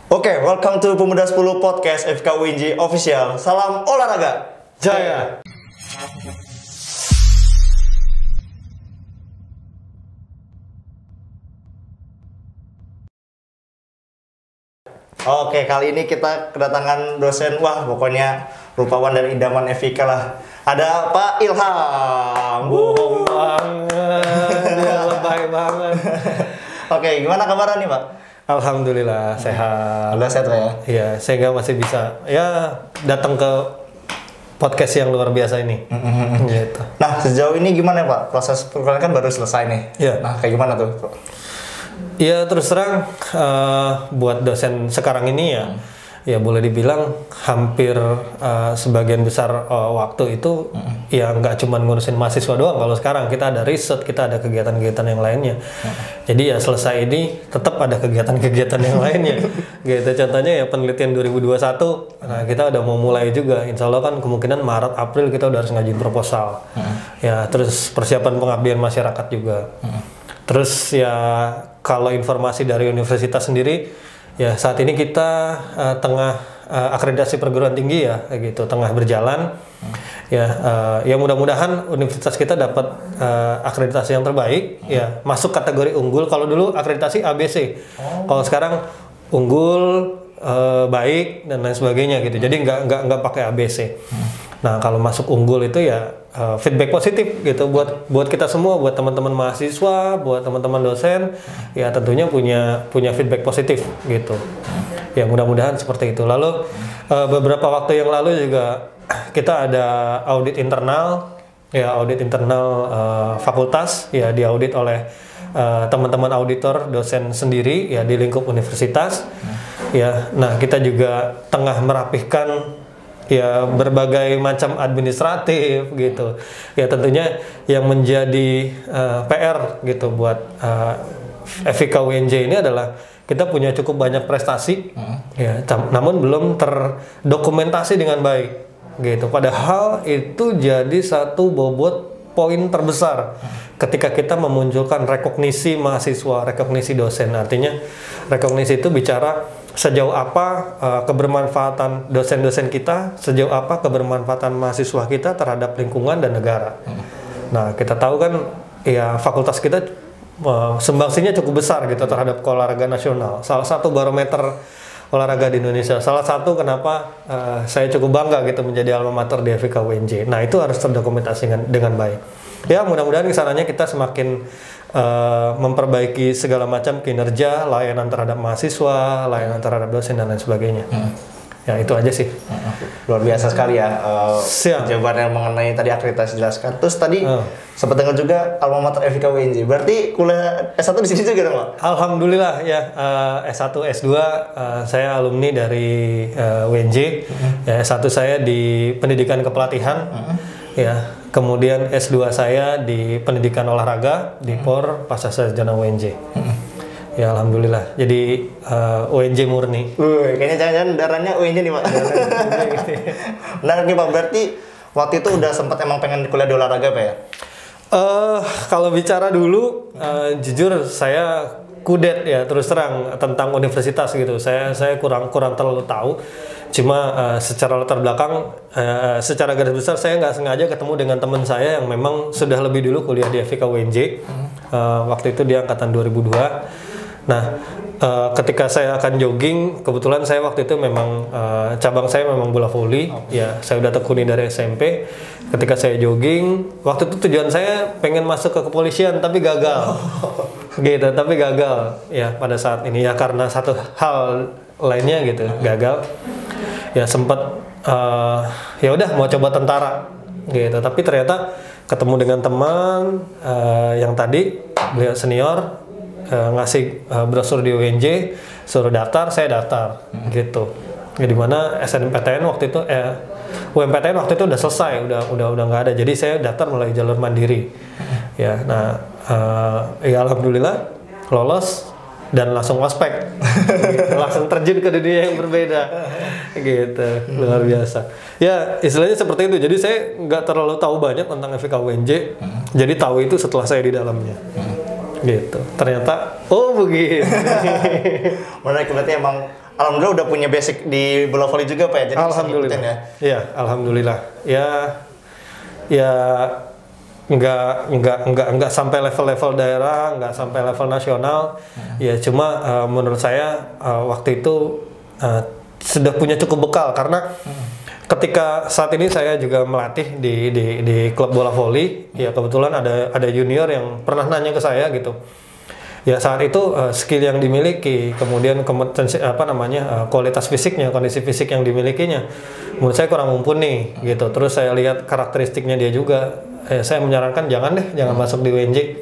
Oke, welcome to Pemuda 10 Podcast FK UNJ Official. Salam olahraga jaya. Oke, kali ini kita kedatangan dosen, wah pokoknya rupawan dan idaman FK lah. Ada Pak Ilham. Bohong banget, dia lebay banget. Oke, gimana kabarnya nih Pak? Alhamdulillah sehat. Alhamdulillah sehat ya. Iya, sehingga masih bisa ya datang ke podcast yang luar biasa ini. Gitu. Nah, sejauh ini gimana Pak? Proses perkuliahan kan baru selesai nih. Iya. Nah, kayak gimana tuh? Ya terus terang buat dosen sekarang ini ya boleh dibilang hampir sebagian besar waktu itu ya nggak cuma ngurusin mahasiswa doang. Kalau sekarang kita ada riset, kita ada kegiatan-kegiatan yang lainnya. Jadi ya selesai ini tetap ada kegiatan-kegiatan yang lainnya. Gitu. Contohnya ya penelitian 2021, nah kita udah mau mulai juga. Insya Allah kan kemungkinan Maret April kita udah harus ngajuin proposal. Ya terus persiapan pengabdian masyarakat juga. Terus ya kalau informasi dari universitas sendiri, ya saat ini kita tengah akreditasi perguruan tinggi ya, kayak gitu, tengah berjalan. Ya mudah-mudahan universitas kita dapat akreditasi yang terbaik, ya masuk kategori unggul. Kalau dulu akreditasi ABC, kalau sekarang unggul, baik dan lain sebagainya gitu. Jadi nggak pakai ABC. Nah kalau masuk unggul itu ya feedback positif gitu buat kita semua, buat teman-teman mahasiswa, buat teman-teman dosen, ya tentunya punya feedback positif gitu. Ya mudah-mudahan seperti itu. Lalu beberapa waktu yang lalu juga kita ada audit internal, ya audit internal fakultas, ya diaudit oleh teman-teman auditor dosen sendiri ya di lingkup universitas. Ya, nah kita juga tengah merapihkan ya berbagai macam administratif gitu. Ya tentunya yang menjadi PR gitu buat FK UNJ ini adalah kita punya cukup banyak prestasi, ya, namun belum terdokumentasi dengan baik gitu. Padahal itu jadi satu bobot poin terbesar ketika kita memunculkan rekognisi mahasiswa, rekognisi dosen. Artinya rekognisi itu bicara sejauh apa kebermanfaatan dosen-dosen kita, sejauh apa kebermanfaatan mahasiswa kita terhadap lingkungan dan negara. Nah, kita tahu kan ya fakultas kita sumbangsinya cukup besar gitu terhadap olahraga nasional. Salah satu barometer olahraga di Indonesia. Salah satu kenapa saya cukup bangga gitu menjadi alma mater di FK UNJ. Nah, itu harus terdokumentasi dengan baik. Ya, mudah-mudahan kesananya kita semakin memperbaiki segala macam kinerja, layanan terhadap mahasiswa, layanan terhadap dosen dan lain sebagainya. Ya itu aja sih. Luar biasa sekali ya jawaban yang mengenai tadi akreditasi dijelaskan. Terus tadi sempat dengar juga alma mater FK UNJ. Berarti kuliah S1 di sini juga dong, Pak? Alhamdulillah ya, S1 S2 saya alumni dari UNJ. Ya, S1 saya di pendidikan kepelatihan. Ya, kemudian S2 saya di pendidikan olahraga di POR Pascasarjana UNJ. Ya alhamdulillah. Jadi UNJ murni. Kayaknya jangan-jangan darahnya UNJ nih Pak. Benar nih Pak. Berarti waktu itu udah sempat emang pengen kuliah di olahraga Pak ya? Kalau bicara dulu, jujur saya kudet ya terus terang tentang universitas gitu. Saya kurang terlalu tahu. Cuma secara latar belakang, secara garis besar saya nggak sengaja ketemu dengan teman saya yang memang sudah lebih dulu kuliah di FK UNJ. Waktu itu dia angkatan 2002. Nah, ketika saya akan jogging, kebetulan saya waktu itu memang cabang saya memang bola voli. Ya, saya udah tekuni dari SMP. Ketika saya jogging, waktu itu tujuan saya pengen masuk ke kepolisian tapi gagal. Gitu, tapi gagal. Ya, pada saat ini ya karena satu hal lainnya gitu, gagal. Ya sempat ya udah mau coba tentara gitu, tapi ternyata ketemu dengan teman yang tadi beliau senior ngasih brosur di UNJ, suruh daftar, saya daftar gitu. Ya dimana SNMPTN waktu itu UMPTN waktu itu udah selesai, udah nggak ada, jadi saya daftar melalui jalur mandiri. Ya, nah ya alhamdulillah lolos dan langsung ospek, gitu. Langsung terjun ke dunia yang berbeda, gitu, luar biasa. Ya istilahnya seperti itu. Jadi saya nggak terlalu tahu banyak tentang FK UNJ, jadi tahu itu setelah saya di dalamnya, gitu. Ternyata oh begitu. Menarik, berarti emang alhamdulillah udah punya basic di bola voli juga Pak ya. Jadi alhamdulillah. Ya. Iya, alhamdulillah. Ya nggak sampai level daerah, nggak sampai level nasional. Ya cuma menurut saya waktu itu sudah punya cukup bekal karena ketika saat ini saya juga melatih di klub bola voli. Ya kebetulan ada junior yang pernah nanya ke saya gitu. Ya saat itu skill yang dimiliki, kemudian kompetensi kualitas fisiknya, kondisi fisik yang dimilikinya, menurut saya kurang mumpuni gitu. Terus saya lihat karakteristiknya dia juga, saya menyarankan jangan masuk di WNJ.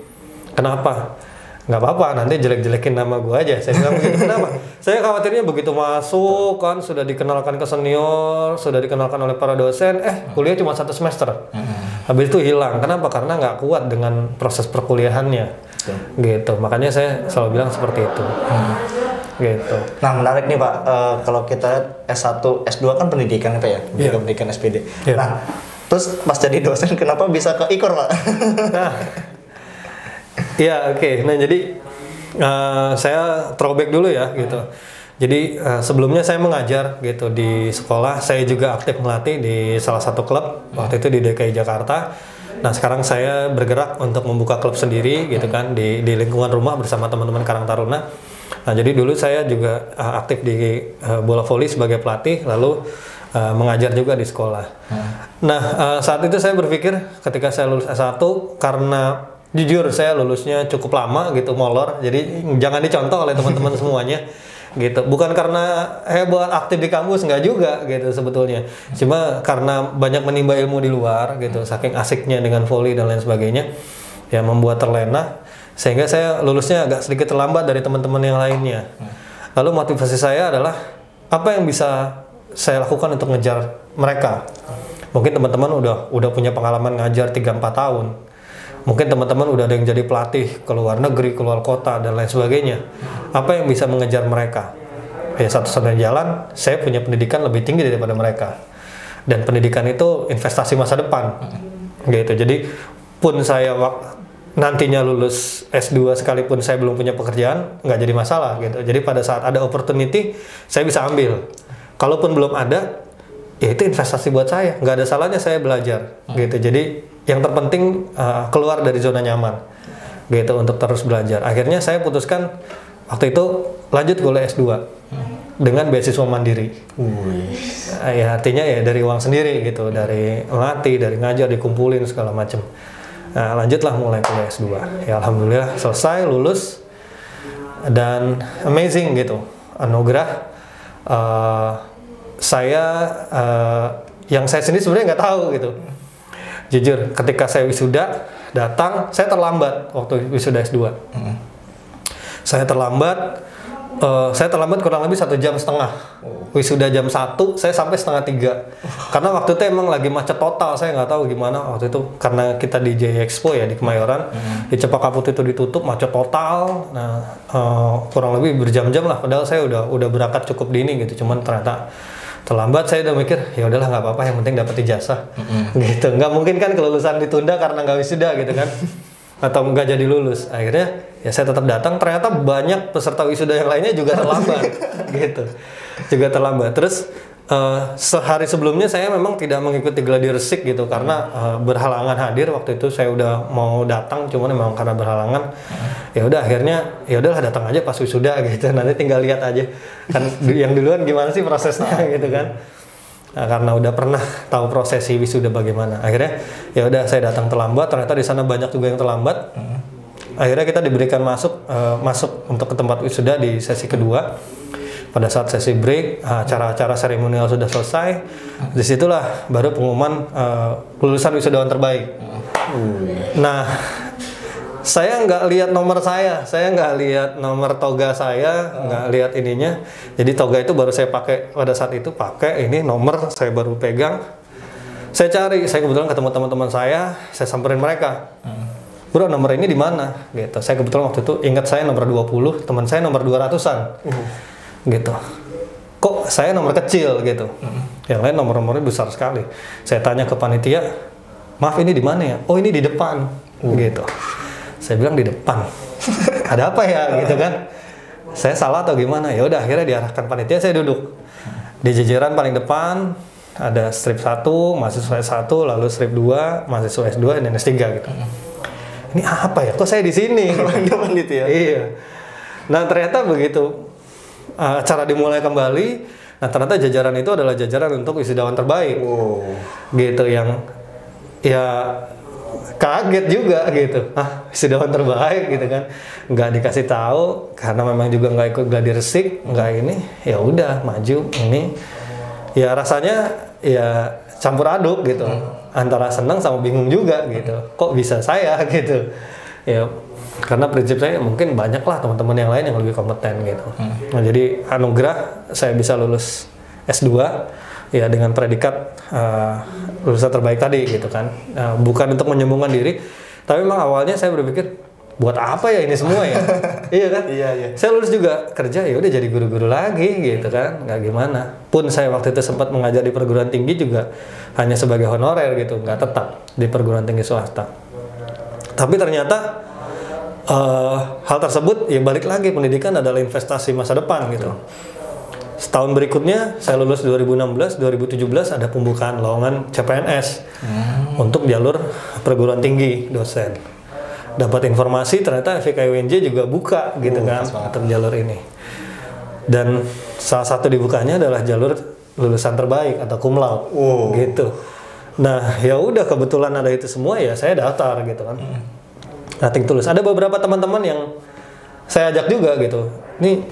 Kenapa? Nggak apa-apa, nanti jelek-jelekin nama gue aja. Saya bilang begitu. Kenapa? Saya khawatirnya begitu masuk kan sudah dikenalkan ke senior, sudah dikenalkan oleh para dosen, kuliah cuma 1 semester. Habis itu hilang. Kenapa? Karena nggak kuat dengan proses perkuliahannya. Gitu, makanya saya selalu bilang seperti itu. Gitu. Nah menarik nih Pak, kalau kita S1, S2 kan pendidikan Pak ya, pendidikan SPD. Nah, terus pas jadi dosen kenapa bisa ke IKOR Pak? Oke. Nah jadi saya throwback dulu ya gitu. Jadi sebelumnya saya mengajar gitu di sekolah, saya juga aktif melatih di salah satu klub waktu itu di DKI Jakarta. Nah sekarang saya bergerak untuk membuka klub sendiri gitu kan di lingkungan rumah bersama teman-teman Karang Taruna. Nah jadi dulu saya juga aktif di bola voli sebagai pelatih, lalu mengajar juga di sekolah. Nah saat itu saya berpikir ketika saya lulus S1, karena jujur saya lulusnya cukup lama gitu, molor, jadi jangan dicontoh oleh teman-teman semuanya. Gitu, bukan karena hebat aktif di kampus, nggak juga gitu sebetulnya, cuma karena banyak menimba ilmu di luar gitu, saking asiknya dengan voli dan lain sebagainya ya membuat terlena sehingga saya lulusnya agak sedikit terlambat dari teman-teman yang lainnya. Lalu motivasi saya adalah apa yang bisa saya lakukan untuk ngejar mereka. Mungkin teman-teman udah punya pengalaman ngajar 3-4 tahun. Mungkin teman-teman udah ada yang jadi pelatih ke luar negeri, keluar kota, dan lain sebagainya. Apa yang bisa mengejar mereka? Ya satu-satunya jalan, saya punya pendidikan lebih tinggi daripada mereka. Dan pendidikan itu investasi masa depan. Gitu. Jadi, pun saya nantinya lulus S2 sekalipun saya belum punya pekerjaan, nggak jadi masalah. Gitu. Jadi pada saat ada opportunity, saya bisa ambil. Kalaupun belum ada, ya itu investasi buat saya. Nggak ada salahnya saya belajar. Gitu. Jadi, yang terpenting keluar dari zona nyaman gitu untuk terus belajar. Akhirnya saya putuskan waktu itu lanjut kuliah S2 dengan beasiswa mandiri. Ya artinya ya dari uang sendiri gitu, dari melatih, dari ngajar, dikumpulin segala macam. Nah, lanjutlah mulai kuliah S2. Ya alhamdulillah selesai, lulus, dan amazing gitu, anugerah. Yang saya sendiri sebenarnya nggak tahu gitu. Jujur, ketika saya wisuda datang, saya terlambat waktu wisuda S2. Saya terlambat kurang lebih 1,5 jam. Wisuda jam 1, saya sampai 2:30. Karena waktu itu emang lagi macet total, saya nggak tahu gimana waktu itu. Karena kita di Jaya Expo ya di Kemayoran, di Cepaka Putih itu ditutup, macet total. Nah, kurang lebih berjam-jam lah. Padahal saya udah berangkat cukup dini gitu, cuman ternyata terlambat. Saya udah mikir ya udahlah nggak apa-apa, yang penting dapat ijazah. Gitu, nggak mungkin kan kelulusan ditunda karena nggak wisuda gitu kan, atau nggak jadi lulus. Akhirnya ya saya tetap datang, ternyata banyak peserta wisuda yang lainnya juga terlambat. Gitu, juga terlambat. Terus sehari sebelumnya saya memang tidak mengikuti gladi resik gitu karena berhalangan hadir. Waktu itu saya udah mau datang, cuman memang karena berhalangan. Ya udah akhirnya ya udahlah datang aja pas wisuda gitu. Nanti tinggal lihat aja kan yang duluan gimana sih prosesnya gitu kan. Nah, karena udah pernah tahu prosesi wisuda bagaimana. Akhirnya ya udah saya datang terlambat. Ternyata di sana banyak juga yang terlambat. Akhirnya kita diberikan masuk untuk ke tempat wisuda di sesi kedua. Pada saat sesi break, acara-acara seremonial sudah selesai. Disitulah baru pengumuman lulusan wisudawan terbaik. Nah, saya nggak lihat nomor saya nggak lihat nomor toga saya, nggak lihat ininya. Jadi toga itu baru saya pakai pada saat itu, pakai ini nomor saya baru pegang. Saya cari, saya kebetulan ketemu teman-teman saya samperin mereka. Bro, nomor ini di mana? Gitu. Saya kebetulan waktu itu ingat saya nomor 20, teman saya nomor 200-an. Gitu. Kok saya nomor kecil gitu. Yang lain nomor-nomornya besar sekali. Saya tanya ke panitia, "Maaf ini di mana ya?" "Oh, ini di depan." Gitu. Saya bilang di depan. Ada apa ya gitu kan? saya salah atau gimana? Ya udah akhirnya diarahkan panitia, saya duduk di jajaran paling depan, ada strip 1, mahasiswa S1, lalu strip 2, mahasiswa S2 dan S3 gitu. Ini apa ya? Kok saya di sini? Gitu ya. Iya. Nah, ternyata begitu acara dimulai kembali, nah ternyata jajaran itu adalah jajaran untuk wisudawan terbaik. Gitu yang ya kaget juga gitu. Wisudawan terbaik gitu kan. Nggak dikasih tahu karena memang juga nggak ikut gladi resik, nggak ini. Ya udah maju ini. Ya rasanya ya campur aduk gitu. Antara senang sama bingung juga gitu. Kok bisa saya gitu. Ya karena prinsip saya mungkin banyak lah teman-teman yang lain yang lebih kompeten gitu. Nah, jadi anugerah saya bisa lulus S2 ya dengan predikat lulusan terbaik tadi gitu kan. Bukan untuk menyombongkan diri, tapi memang awalnya saya berpikir buat apa ya ini semua ya. Iya kan? Iya. Saya lulus juga kerja ya udah jadi guru-guru lagi gitu kan. Nggak gimana. Pun saya waktu itu sempat mengajar di perguruan tinggi juga hanya sebagai honorer gitu, nggak tetap di perguruan tinggi swasta. Tapi ternyata hal tersebut ya balik lagi, pendidikan adalah investasi masa depan gitu. Setahun berikutnya saya lulus 2016, 2017 ada pembukaan lowongan CPNS untuk jalur perguruan tinggi dosen. Dapat informasi ternyata FIK UNJ juga buka gitu kan untuk jalur ini. Dan salah satu dibukanya adalah jalur lulusan terbaik atau cum laude gitu. Nah, ya udah kebetulan ada itu semua ya saya daftar gitu kan. Nothing tulus. Ada beberapa teman-teman yang saya ajak juga gitu. Nih,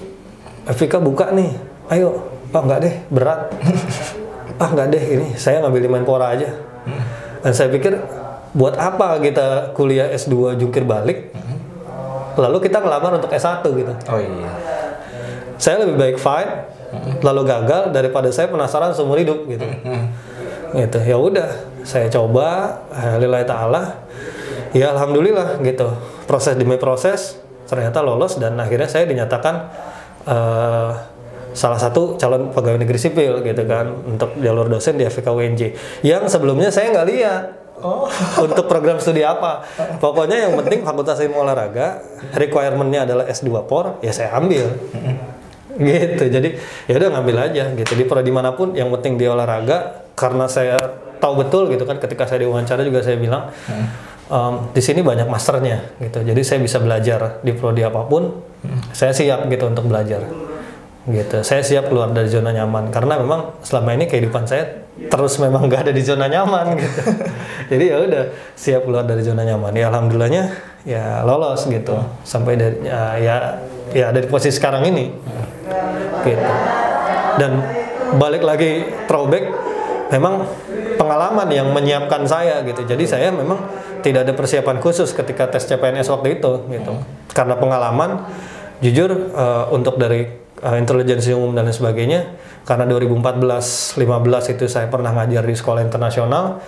FIK buka nih. Ayo. Enggak deh, berat. Enggak deh, ini saya ngambil di Menpora aja. Dan saya pikir buat apa kita kuliah S2 jungkir balik? Lalu kita ngelamar untuk S1 gitu. Oh iya. Saya lebih baik fight lalu gagal daripada saya penasaran seumur hidup gitu. Gitu. Ya udah, saya coba lillahi taala. Ya alhamdulillah gitu. Proses demi proses ternyata lolos dan akhirnya saya dinyatakan salah satu calon pegawai negeri sipil gitu kan untuk jalur dosen di FIK UNJ. Yang sebelumnya saya nggak lihat untuk program studi apa. Pokoknya yang penting Fakultas Ilmu Olahraga requirement-nya adalah S2 POR, ya saya ambil. Gitu. Jadi ya udah ngambil aja gitu. Di prodi manapun yang penting di olahraga, karena saya tahu betul gitu kan ketika saya diwawancara juga saya bilang di sini banyak masternya gitu. Jadi saya bisa belajar di prodi apapun. Saya siap gitu untuk belajar. Gitu. Saya siap keluar dari zona nyaman karena memang selama ini kehidupan saya terus memang nggak ada di zona nyaman gitu. Jadi ya udah siap keluar dari zona nyaman. Ya alhamdulillahnya ya lolos gitu. Sampai dari ya ada di posisi sekarang ini. Gitu. Dan balik lagi throwback, memang pengalaman yang menyiapkan saya gitu. Jadi saya memang tidak ada persiapan khusus ketika tes CPNS waktu itu gitu. Karena pengalaman, jujur untuk dari intelijensi umum dan sebagainya, karena 2014-15 itu saya pernah ngajar di sekolah internasional,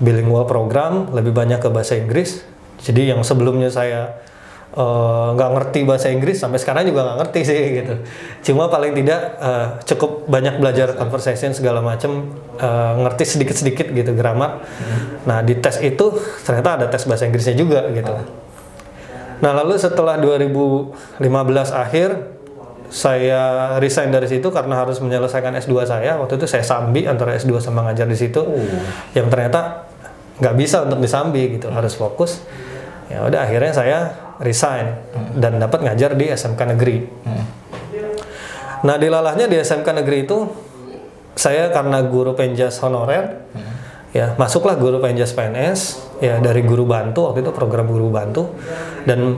bilingual program, lebih banyak ke bahasa Inggris. Jadi yang sebelumnya saya nggak ngerti bahasa Inggris, sampai sekarang juga nggak ngerti sih gitu. Cuma paling tidak cukup banyak belajar conversation segala macam, ngerti sedikit-sedikit gitu grammar. Nah di tes itu ternyata ada tes bahasa Inggrisnya juga gitu. Nah lalu setelah 2015 akhir saya resign dari situ karena harus menyelesaikan S2 saya. Waktu itu saya sambi antara S2 sama ngajar di situ, yang ternyata nggak bisa untuk disambi gitu, harus fokus. Ya udah akhirnya saya resign dan dapat ngajar di SMK negeri. Nah dilalahnya di SMK negeri itu saya karena guru penjas honorer, ya masuklah guru penjas PNS ya dari guru bantu, waktu itu program guru bantu, dan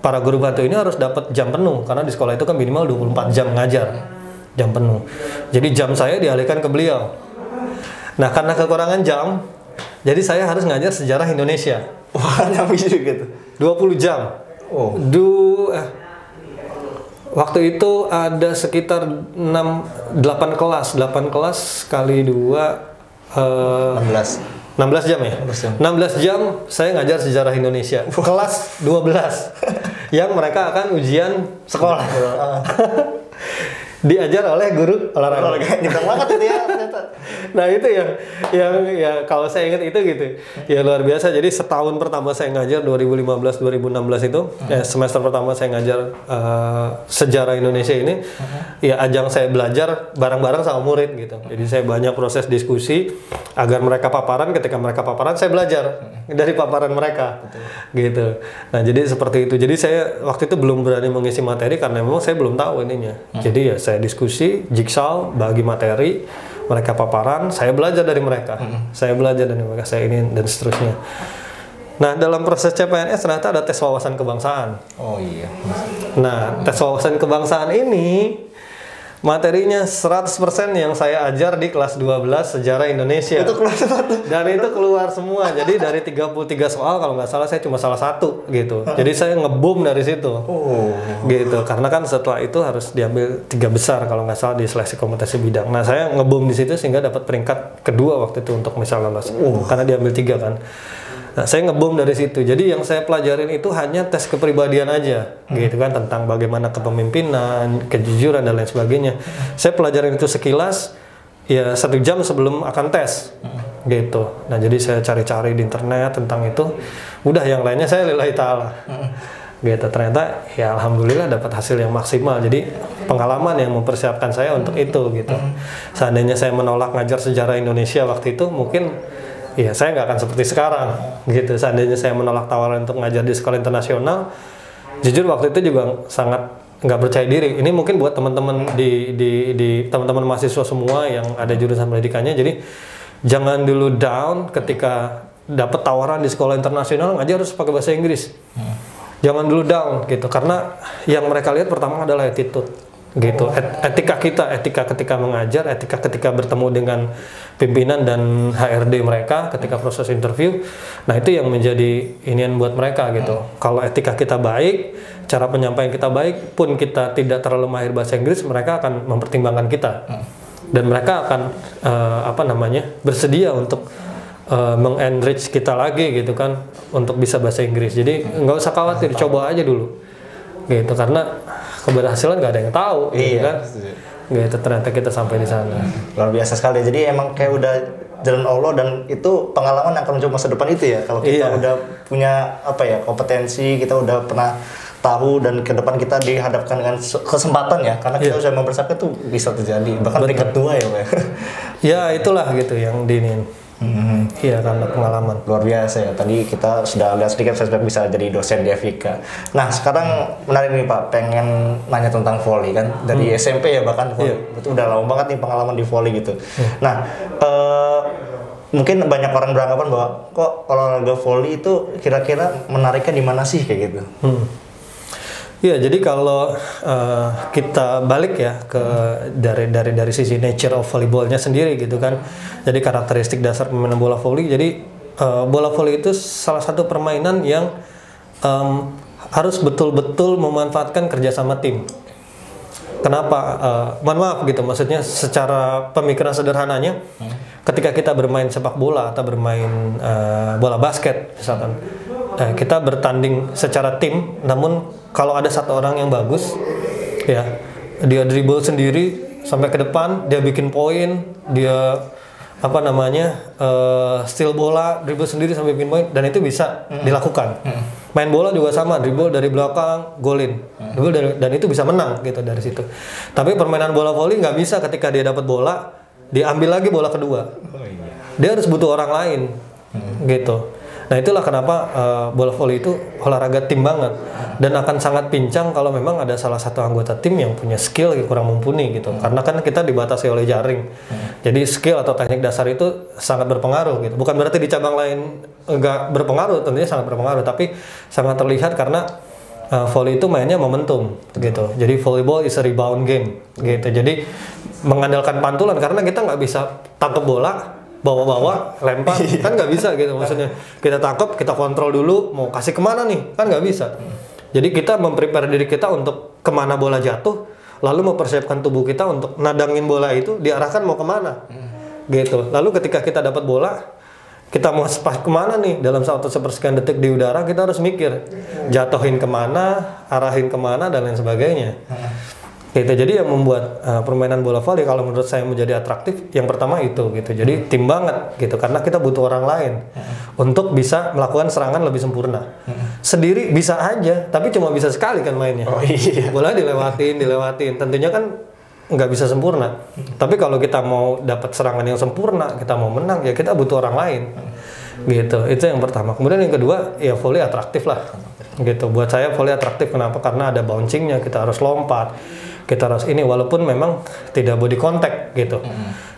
para guru bantu ini harus dapat jam penuh karena di sekolah itu kan minimal 24 jam ngajar, jam penuh. Jadi jam saya dialihkan ke beliau. Nah karena kekurangan jam, jadi saya harus ngajar sejarah Indonesia. Wah, nyampe juga tuh. 20 jam. Waktu itu ada sekitar 8 kelas kali 2 16 jam ya? 16 jam saya ngajar sejarah Indonesia. Kelas 12 yang mereka akan ujian sekolah. diajar oleh guru olahraga. Nyentang banget itu ya ternyata. Nah itu yang ya kalau saya ingat itu gitu ya luar biasa. Jadi setahun pertama saya ngajar 2015-2016 itu semester pertama saya ngajar sejarah Indonesia ini ya ajang saya belajar bareng-bareng sama murid gitu. Jadi saya banyak proses diskusi agar mereka paparan, ketika mereka paparan saya belajar dari paparan mereka gitu. Nah jadi seperti itu. Jadi saya waktu itu belum berani mengisi materi karena memang saya belum tahu ininya. Jadi ya saya diskusi, jigsaw, bagi materi, mereka paparan, saya belajar dari mereka, saya belajar dari mereka, saya ini dan seterusnya. Nah dalam proses CPNS ternyata ada tes wawasan kebangsaan. Oh iya. Nah tes wawasan kebangsaan ini materinya 100% yang saya ajar di kelas 12 sejarah Indonesia. Itu keluar semua. Dan itu keluar semua. Jadi dari 33 soal kalau nggak salah saya cuma salah satu gitu. Jadi saya nge-boom dari situ. Gitu. Karena kan setelah itu harus diambil 3 besar kalau nggak salah di seleksi kompetensi bidang. Nah saya nge-boom di situ sehingga dapat peringkat kedua waktu itu untuk misal lolos. Karena diambil 3 kan. Nah, saya nge-boom dari situ. Jadi yang saya pelajarin itu hanya tes kepribadian aja, gitu kan, tentang bagaimana kepemimpinan, kejujuran dan lain sebagainya. Saya pelajarin itu sekilas, ya 1 jam sebelum akan tes, gitu. Nah, jadi saya cari-cari di internet tentang itu. Udah yang lainnya saya lillahi ta'ala. Gitu. Ternyata ya alhamdulillah dapat hasil yang maksimal. Jadi pengalaman yang mempersiapkan saya untuk itu, gitu. Seandainya saya menolak ngajar sejarah Indonesia waktu itu, mungkin ya saya nggak akan seperti sekarang gitu. Seandainya saya menolak tawaran untuk ngajar di sekolah internasional, jujur waktu itu juga sangat nggak percaya diri. Ini mungkin buat teman-teman di teman-teman mahasiswa semua yang ada jurusan pendidikannya. Jadi jangan dulu down ketika dapat tawaran di sekolah internasional ngajar harus pakai bahasa Inggris. Jangan dulu down gitu, karena yang mereka lihat pertama adalah attitude. Gitu, etika ketika mengajar, etika ketika bertemu dengan pimpinan dan HRD mereka ketika proses interview. Nah itu yang menjadi inian buat mereka gitu. Kalau etika kita baik, cara penyampaian kita baik, pun kita tidak terlalu mahir bahasa Inggris, mereka akan mempertimbangkan kita dan mereka akan bersedia untuk mengenrich kita lagi gitu kan, untuk bisa bahasa Inggris. Jadi nggak usah khawatir, coba aja dulu gitu, karena keberhasilan nggak ada yang tahu, gitu kan? Gitu, ternyata kita sampai di sana. Luar biasa sekali. Jadi emang kayak udah jalan Allah, dan itu pengalaman yang akan mencoba masa depan itu ya. Kalau kita udah punya kompetensi, kita udah pernah tahu, dan ke depan kita dihadapkan dengan kesempatan ya, karena kita sudah mempersiapkan itu bisa terjadi. Bahkan peringkat 2 ya, Pak. Ya itulah gitu yang diinin. Iya, karena pengalaman. Luar biasa ya. Tadi kita sudah lihat sedikit flashback bisa jadi dosen di FIK. Nah, sekarang menarik nih Pak, pengen nanya tentang volley kan. Dari SMP ya bahkan volley. Itu udah lama banget nih pengalaman di volley gitu. Nah, mungkin banyak orang beranggapan bahwa kok olahraga volley itu kira-kira menariknya di mana sih kayak gitu. Iya, jadi kalau kita balik ya ke dari sisi nature of volleyballnya sendiri gitu kan. Jadi karakteristik dasar permainan bola volley. Jadi bola volley itu salah satu permainan yang harus betul-betul memanfaatkan kerjasama tim. Kenapa? Mohon maaf gitu, maksudnya secara pemikiran sederhananya, ketika kita bermain sepak bola atau bermain bola basket misalkan, kita bertanding secara tim, namun kalau ada satu orang yang bagus, ya dia dribble sendiri sampai ke depan, dia bikin poin, dia steal bola, dribble sendiri sampai bikin poin, dan itu bisa dilakukan. Main bola juga sama, dribble dari belakang, golin, dan itu bisa menang gitu dari situ. Tapi permainan bola volley nggak bisa ketika dia dapat bola, diambil lagi bola kedua. Dia harus butuh orang lain, gitu. Nah itulah kenapa bola volley itu olahraga tim banget, dan akan sangat pincang kalau memang ada salah satu anggota tim yang punya skill yang kurang mumpuni gitu. Karena kan kita dibatasi oleh jaring, jadi skill atau teknik dasar itu sangat berpengaruh gitu. Bukan berarti di cabang lain enggak berpengaruh, tentunya sangat berpengaruh, tapi sangat terlihat karena volley itu mainnya momentum gitu. Jadi volleyball is a rebound game gitu. Jadi mengandalkan pantulan, karena kita nggak bisa tangkap bola bawa-bawa lempar, kan nggak bisa gitu. Maksudnya kita tangkap, kita kontrol dulu mau kasih kemana nih, kan nggak bisa. Jadi kita memprepare diri kita untuk kemana bola jatuh, lalu mempersiapkan tubuh kita untuk nadangin bola itu diarahkan mau kemana gitu. Lalu ketika kita dapat bola, kita mau pas kemana nih, dalam 1 sepersekian detik di udara, kita harus mikir jatuhin kemana, arahin kemana, dan lain sebagainya. Gitu. Jadi yang membuat permainan bola voli kalau menurut saya menjadi atraktif, yang pertama itu gitu. Jadi tim banget gitu, karena kita butuh orang lain untuk bisa melakukan serangan lebih sempurna. Sendiri bisa aja, tapi cuma bisa sekali kan mainnya. Oh iya. Bola dilewatin. Tentunya kan nggak bisa sempurna. Tapi kalau kita mau dapat serangan yang sempurna, kita mau menang, ya kita butuh orang lain. Gitu. Itu yang pertama. Kemudian yang kedua, ya volley atraktif lah. Gitu. Buat saya volley atraktif kenapa? Karena ada bouncingnya, kita harus lompat. Kita harus ini, walaupun memang tidak body contact gitu,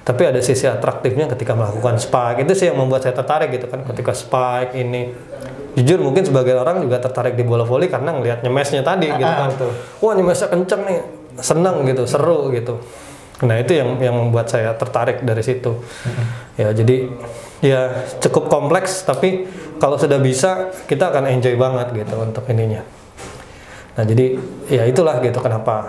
tapi ada sisi atraktifnya ketika melakukan spike. Itu sih yang membuat saya tertarik gitu kan, ketika spike ini. Jujur mungkin sebagai orang juga tertarik di bola voli karena ngelihat nyemesnya tadi gitu kan. Wah, nyemesnya kenceng nih, senang gitu, seru gitu. Nah itu yang membuat saya tertarik dari situ. Ya jadi ya cukup kompleks, tapi kalau sudah bisa kita akan enjoy banget gitu untuk ininya. Nah jadi ya itulah gitu kenapa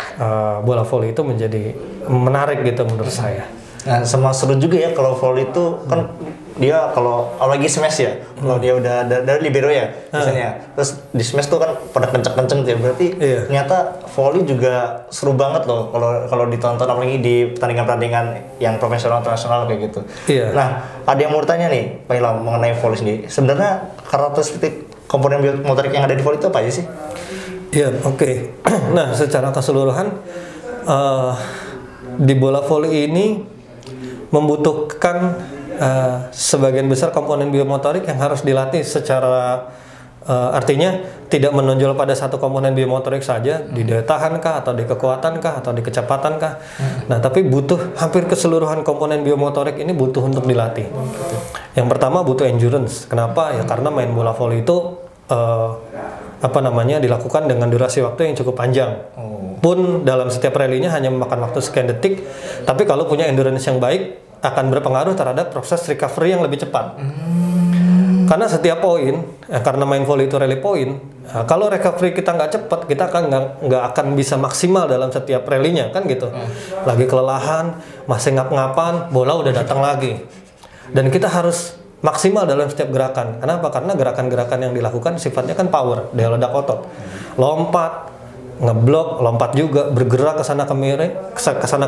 bola voli itu menjadi menarik gitu menurut saya. Nah sama seru juga ya kalau voli itu kan dia kalau apalagi smash ya, kalau dia udah dari libero ya biasanya, terus di smash tuh kan pada kenceng-kenceng tuh ya, berarti ternyata voli juga seru banget loh kalau ditonton, apalagi di pertandingan-pertandingan yang profesional kayak gitu. Nah ada yang mau tanya nih Pak Ilham mengenai voli sendiri, sebenarnya karakteristik komponen biomotorik yang ada di voli itu apa aja sih? Ya, oke. Nah, secara keseluruhan di bola voli ini membutuhkan sebagian besar komponen biomotorik yang harus dilatih secara artinya tidak menonjol pada satu komponen biomotorik saja, di daya tahan kah, atau di kekuatan kah, atau di kecepatan kah. Nah, tapi butuh hampir keseluruhan komponen biomotorik ini butuh untuk dilatih. Yang pertama butuh endurance. Kenapa? Ya karena main bola voli itu dilakukan dengan durasi waktu yang cukup panjang. Pun dalam setiap rally-nya hanya memakan waktu sekian detik, tapi kalau punya endurance yang baik akan berpengaruh terhadap proses recovery yang lebih cepat. Karena setiap poin, karena main volley itu rally poin, kalau recovery kita nggak cepat, kita akan nggak akan bisa maksimal dalam setiap rally-nya kan gitu. Lagi kelelahan, masih ngap-ngapan, bola udah datang lagi, dan kita harus maksimal dalam setiap gerakan. Kenapa? Karena gerakan-gerakan yang dilakukan sifatnya kan power, daya ledak otot. Lompat, ngeblok, lompat juga, bergerak ke sana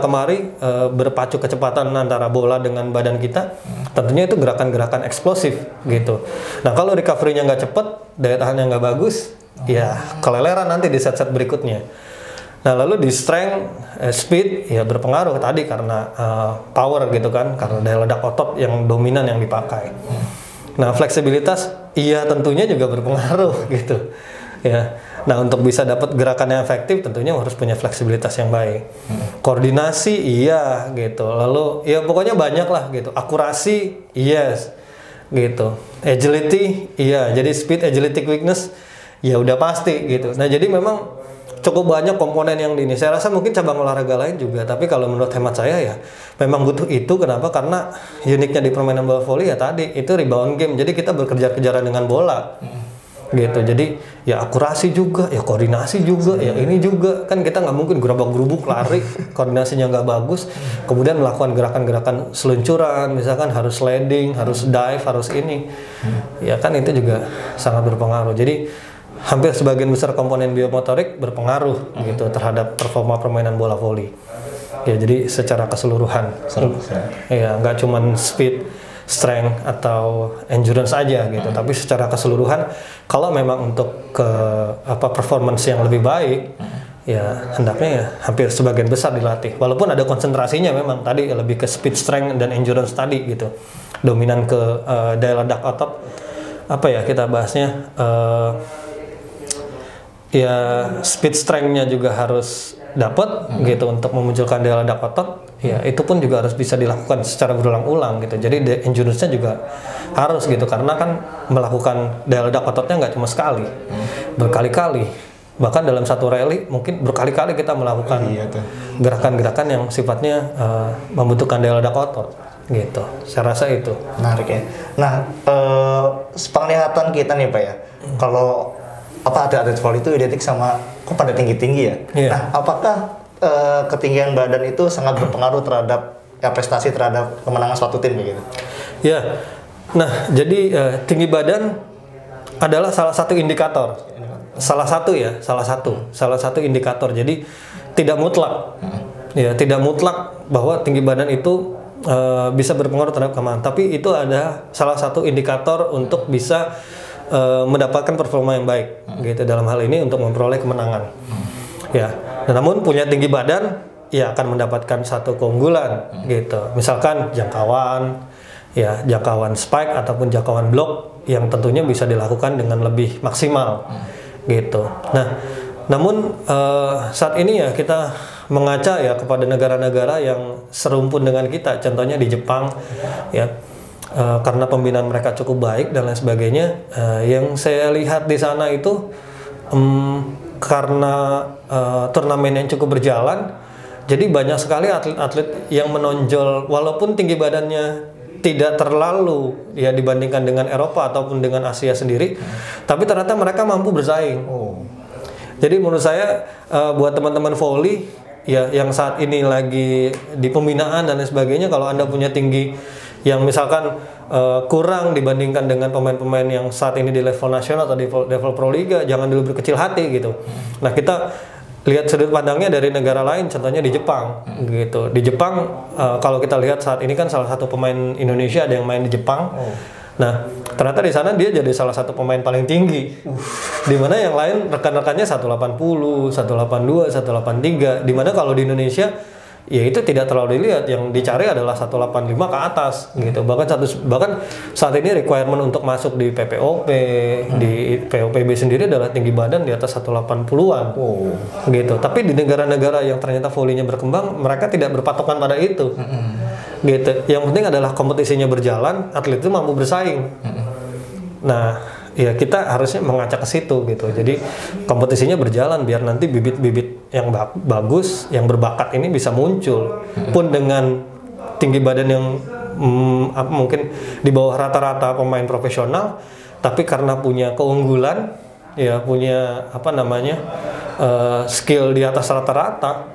kemari, berpacu kecepatan antara bola dengan badan kita. Tentunya itu gerakan-gerakan eksplosif gitu. Nah, kalau recovery-nya nggak cepet, daya tahannya nggak bagus, ya keleleran nanti di set-set berikutnya. Nah, lalu di strength, speed ya berpengaruh tadi karena power gitu kan, karena daya ledak otot yang dominan yang dipakai. Nah, fleksibilitas iya tentunya juga berpengaruh gitu. Ya. Nah, untuk bisa dapat gerakan yang efektif tentunya harus punya fleksibilitas yang baik. Koordinasi iya gitu. Lalu ya pokoknya banyak lah gitu. Akurasi yes gitu. Agility iya. Jadi speed, agility, quickness ya udah pasti gitu. Nah, jadi memang cukup banyak komponen yang ini. Saya rasa mungkin cabang olahraga lain juga, tapi kalau menurut hemat saya ya memang butuh itu. Kenapa? Karena uniknya di permainan bola voli ya tadi itu rebound game. Jadi kita berkejar-kejaran dengan bola. Gitu. Jadi ya akurasi juga, ya koordinasi juga, ya ini juga kan kita nggak mungkin gerabak-gerubuk lari, koordinasinya nggak bagus, kemudian melakukan gerakan-gerakan seluncuran, misalkan harus sliding, harus dive, harus ini, ya kan itu juga sangat berpengaruh. Jadi hampir sebagian besar komponen biomotorik berpengaruh gitu terhadap performa permainan bola voli. Ya jadi secara keseluruhan, ya nggak cuman speed, strength atau endurance aja gitu, tapi secara keseluruhan kalau memang untuk performance yang lebih baik, ya hendaknya ya hampir sebagian besar dilatih. Walaupun ada konsentrasinya memang tadi lebih ke speed, strength dan endurance tadi gitu, dominan ke daya ledak otot. Apa ya kita bahasnya? Ya speed strength-nya juga harus dapat gitu untuk memunculkan daya ledak otot. Ya itu pun juga harus bisa dilakukan secara berulang-ulang gitu. Jadi endurance-nya juga harus gitu, karena kan melakukan daya ledak ototnya nggak cuma sekali, berkali-kali. Bahkan dalam satu rally mungkin berkali-kali kita melakukan gerakan-gerakan yang sifatnya membutuhkan daya ledak otot gitu. Saya rasa itu menarik ya. Nah, penglihatan kita nih Pak ya, kalau atlet voli itu identik sama kok pada tinggi-tinggi ya. Nah, apakah ketinggian badan itu sangat berpengaruh terhadap prestasi terhadap kemenangan suatu tim begitu? Ya. Nah, jadi tinggi badan adalah salah satu indikator. Salah satu indikator. Jadi tidak mutlak. Ya, tidak mutlak bahwa tinggi badan itu bisa berpengaruh terhadap kemenangan, tapi itu ada salah satu indikator untuk bisa mendapatkan performa yang baik gitu dalam hal ini untuk memperoleh kemenangan. Ya, namun punya tinggi badan ya akan mendapatkan satu keunggulan gitu. Misalkan jangkauan spike ataupun jangkauan blok yang tentunya bisa dilakukan dengan lebih maksimal gitu. Nah, namun saat ini ya kita mengaca ya kepada negara-negara yang serumpun dengan kita, contohnya di Jepang ya. Karena pembinaan mereka cukup baik dan lain sebagainya, yang saya lihat di sana itu karena turnamen yang cukup berjalan, jadi banyak sekali atlet-atlet yang menonjol walaupun tinggi badannya tidak terlalu ya dibandingkan dengan Eropa ataupun dengan Asia sendiri, tapi ternyata mereka mampu bersaing. Jadi menurut saya buat teman-teman volley ya yang saat ini lagi di pembinaan dan lain sebagainya, kalau Anda punya tinggi yang misalkan kurang dibandingkan dengan pemain-pemain yang saat ini di level nasional atau di level Pro Liga, jangan dulu berkecil hati gitu. Nah, kita lihat sudut pandangnya dari negara lain, contohnya di Jepang gitu. Di Jepang kalau kita lihat saat ini kan salah satu pemain Indonesia ada yang main di Jepang. Nah, ternyata di sana dia jadi salah satu pemain paling tinggi. Dimana yang lain rekan-rekannya 180, 182, 183. Dimana kalau di Indonesia ya itu tidak terlalu dilihat, yang dicari adalah 185 ke atas gitu. Bahkan saat ini requirement untuk masuk di PPOP, di POPB sendiri adalah tinggi badan di atas 180-an. Gitu. Tapi di negara-negara yang ternyata volleynya berkembang, mereka tidak berpatokan pada itu. Gitu. Yang penting adalah kompetisinya berjalan, atlet itu mampu bersaing. Nah, ya kita harusnya mengaca ke situ gitu. Jadi kompetisinya berjalan biar nanti bibit-bibit yang bagus, yang berbakat ini bisa muncul. Pun dengan tinggi badan yang mungkin di bawah rata-rata pemain profesional, tapi karena punya keunggulan, ya punya skill di atas rata-rata,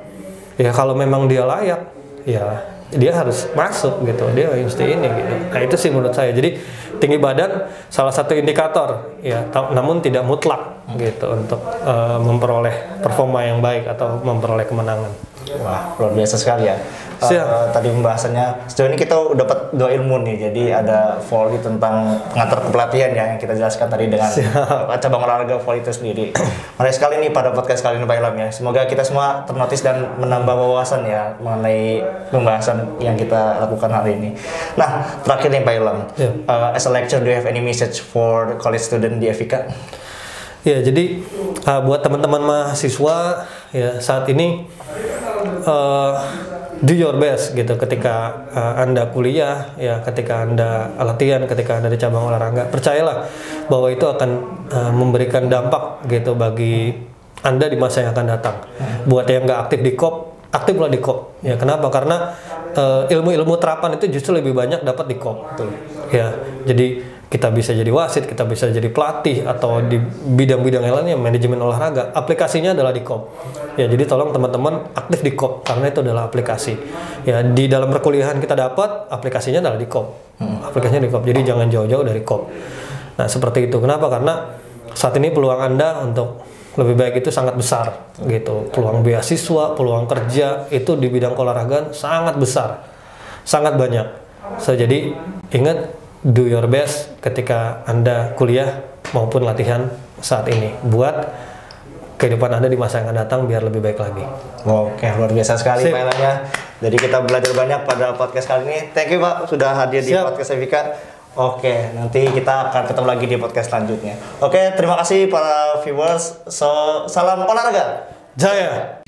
ya kalau memang dia layak, ya dia harus masuk gitu, dia mesti ini gitu. Nah itu sih menurut saya. Jadi tinggi badan salah satu indikator ya, namun tidak mutlak gitu untuk memperoleh performa yang baik atau memperoleh kemenangan. Wah, luar biasa sekali ya. Tadi pembahasannya sejauh ini kita dapat 2 ilmu nih. Jadi ada volley tentang pengantar kepelatihan ya, yang kita jelaskan tadi dengan cabang olahraga volley itu sendiri. Menarik sekali nih pada podcast kali ini Pak Ilham ya. Semoga kita semua ternotis dan menambah wawasan ya mengenai pembahasan yang kita lakukan hari ini. Nah, terakhir nih Pak Ilham, as a lecturer, do you have any message for college student di FIK? Ya, jadi buat teman-teman mahasiswa ya saat ini do your best gitu ketika Anda kuliah ya, ketika Anda latihan, ketika Anda di cabang olahraga, percayalah bahwa itu akan memberikan dampak gitu bagi Anda di masa yang akan datang. Buat yang nggak aktif di KOP, aktiflah di KOP ya. Kenapa? Karena ilmu-ilmu terapan itu justru lebih banyak dapat di KOP ya. Jadi kita bisa jadi wasit, kita bisa jadi pelatih, atau di bidang-bidang yang lainnya, manajemen olahraga, aplikasinya adalah di KOP. Ya, jadi tolong teman-teman aktif di KOP, karena itu adalah aplikasi. Ya, di dalam perkuliahan kita dapat, aplikasinya adalah di KOP. Aplikasinya di KOP, jadi jangan jauh-jauh dari KOP. Nah, seperti itu. Kenapa? Karena saat ini peluang Anda untuk lebih baik itu sangat besar, gitu. Peluang beasiswa, peluang kerja, itu di bidang olahraga sangat besar, sangat banyak. Jadi, ingat, do your best ketika Anda kuliah maupun latihan saat ini buat kehidupan Anda di masa yang akan datang biar lebih baik lagi. Oke, luar biasa sekali Pak Ilhamnya. Jadi kita belajar banyak pada podcast kali ini. Thank you Pak sudah hadir di podcast FIK. Oke, nanti kita akan ketemu lagi di podcast selanjutnya. Oke, terima kasih para viewers. Salam olahraga. Jaya.